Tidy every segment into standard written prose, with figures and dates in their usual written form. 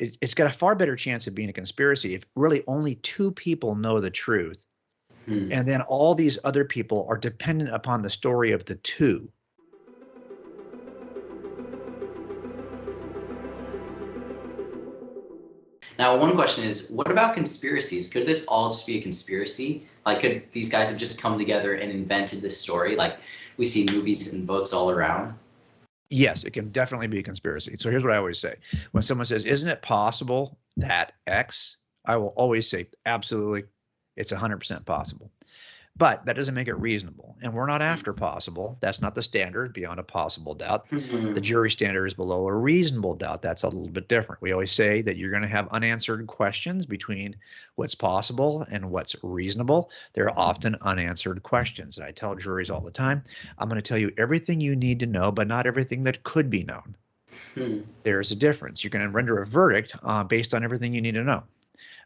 it's got a far better chance of being a conspiracy if really only two people know the truth. And then all these other people are dependent upon the story of the two. Now, one question is, what about conspiracies? Could this all just be a conspiracy? Like, could these guys have just come together and invented this story? Like, we see movies and books all around. Yes, it can definitely be a conspiracy. So here's what I always say. When someone says, isn't it possible that X? I will always say, absolutely, it's 100% possible. But that doesn't make it reasonable. And we're not after possible. That's not the standard, beyond a possible doubt. The jury standard is below a reasonable doubt. That's a little bit different. We always say that you're going to have unanswered questions between what's possible and what's reasonable. There are often unanswered questions. And I tell juries all the time, I'm going to tell you everything you need to know, but not everything that could be known. There's a difference. You're going to render a verdict based on everything you need to know.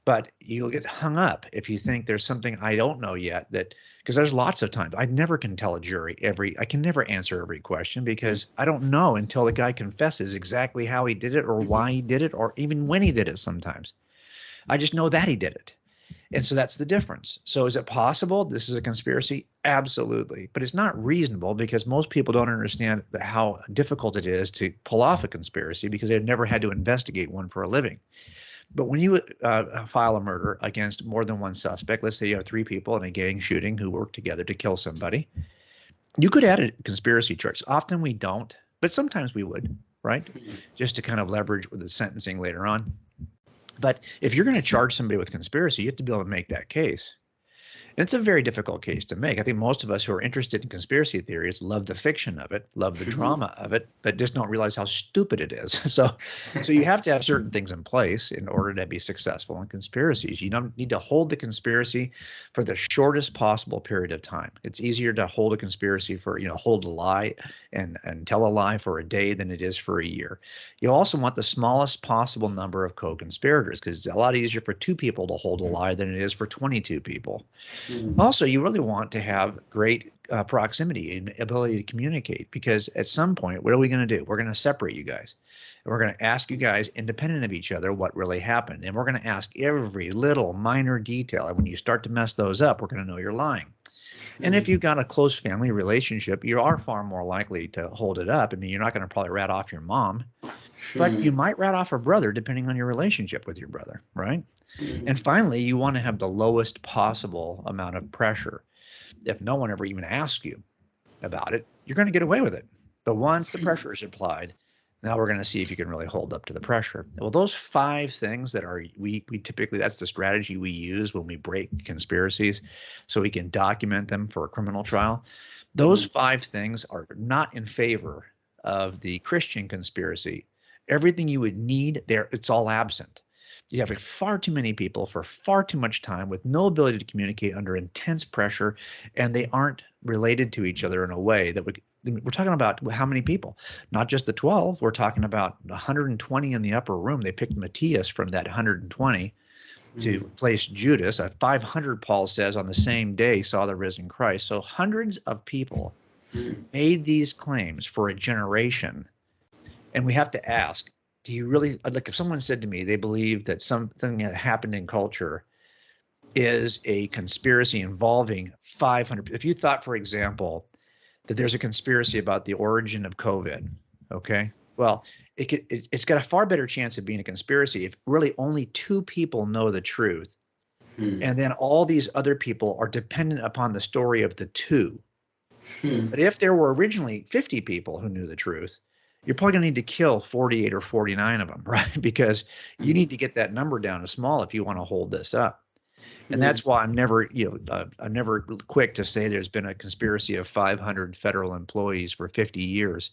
But you'll get hung up if you think there's something I don't know yet, that because there's lots of times I never can tell a jury I can never answer every question because I don't know until the guy confesses exactly how he did it or why he did it or even when he did it sometimes. I just know that he did it. And so that's the difference. So is it possible this is a conspiracy? Absolutely. But it's not reasonable because most people don't understand how difficult it is to pull off a conspiracy because they've never had to investigate one for a living. But when you file a murder against more than one suspect, let's say you have three people in a gang shooting who work together to kill somebody, you could add a conspiracy charge. Often we don't, but sometimes we would, right? Just to kind of leverage with the sentencing later on. But if you're going to charge somebody with conspiracy, you have to be able to make that case. And it's a very difficult case to make. I think most of us who are interested in conspiracy theories love the fiction of it, love the drama of it, but just don't realize how stupid it is. So you have to have certain things in place in order to be successful in conspiracies. You don't need to hold the conspiracy for the shortest possible period of time. It's easier to hold a conspiracy for, hold a lie and tell a lie for a day than it is for a year. You also want the smallest possible number of co-conspirators because it's a lot easier for two people to hold a lie than it is for 22 people. Also, you really want to have great proximity and ability to communicate because at some point, what are we going to do? We're going to separate you guys. And we're going to ask you guys, independent of each other, what really happened. And we're going to ask every little minor detail. And when you start to mess those up, we're going to know you're lying. And if you've got a close family relationship, you are far more likely to hold it up. I mean, you're not going to probably rat off your mom, but you might rat off a brother depending on your relationship with your brother, right? And finally, you want to have the lowest possible amount of pressure. If no one ever even asks you about it, you're going to get away with it. But once the pressure is applied, now we're going to see if you can really hold up to the pressure. Well, those 5 things that we typically, that's the strategy we use when we break conspiracies so we can document them for a criminal trial. Those 5 things are not in favor of the Christian conspiracy. Everything you would need there, it's all absent. You have far too many people for far too much time with no ability to communicate under intense pressure, and they aren't related to each other in a way that we're talking about how many people, not just the 12. We're talking about 120 in the upper room. They picked Matthias from that 120 to place Judas. 500, Paul says, on the same day saw the risen Christ. So hundreds of people made these claims for a generation. And we have to ask, do you really, like if someone said to me they believe that something that happened in culture is a conspiracy involving 500, if you thought, for example, that there's a conspiracy about the origin of COVID, okay? Well, it's got a far better chance of being a conspiracy if really only 2 people know the truth. And then all these other people are dependent upon the story of the 2. But if there were originally 50 people who knew the truth, you're probably going to need to kill 48 or 49 of them, right? Because you need to get that number down to small if you want to hold this up. And that's why I'm never quick to say there's been a conspiracy of 500 federal employees for 50 years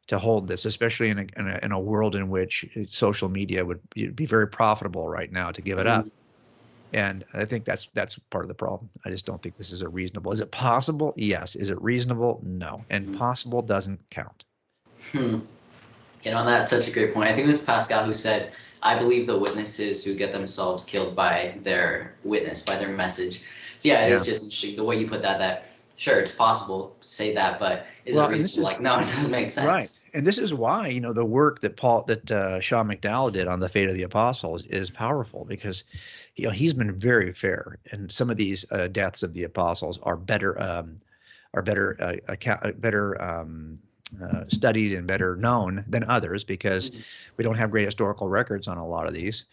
to hold this, especially in a world in which social media would be very profitable right now to give it up. And I think that's part of the problem. I just don't think this is a reasonable. Is it possible? Yes. Is it reasonable? No. And possible doesn't count. That's such a great point. I think it was Pascal who said, I believe the witnesses who get themselves killed by their witness, by their message. So yeah, it is just interesting the way you put that sure, it's possible to say that, but is it Well, and this reasonable? is Like, no, it doesn't make right, sense. and this is why, the work that Sean McDowell did on the fate of the apostles is powerful, because he's been very fair, and some of these deaths of the apostles are better studied and better known than others, because Mhm. we don't have great historical records on a lot of these.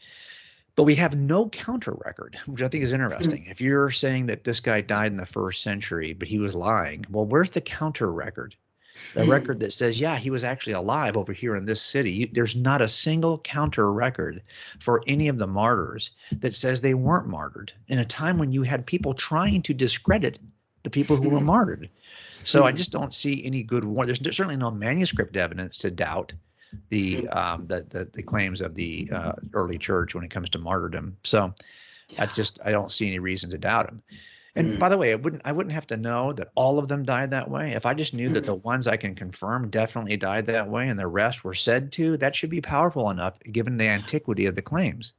But we have no counter record, which I think is interesting. If you're saying that this guy died in the first century, but he was lying, well, where's the counter record? The record that says, yeah, he was actually alive over here in this city. There's not a single counter record for any of the martyrs that says they weren't martyred in a time when you had people trying to discredit the people who were martyred. So I just don't see any good one. There's certainly no manuscript evidence to doubt the claims of the early church when it comes to martyrdom. So Yeah. I don't see any reason to doubt them. And Mhm. by the way, I wouldn't have to know that all of them died that way. If I just knew that the ones I can confirm definitely died that way and the rest were said to, that should be powerful enough given the antiquity of the claims.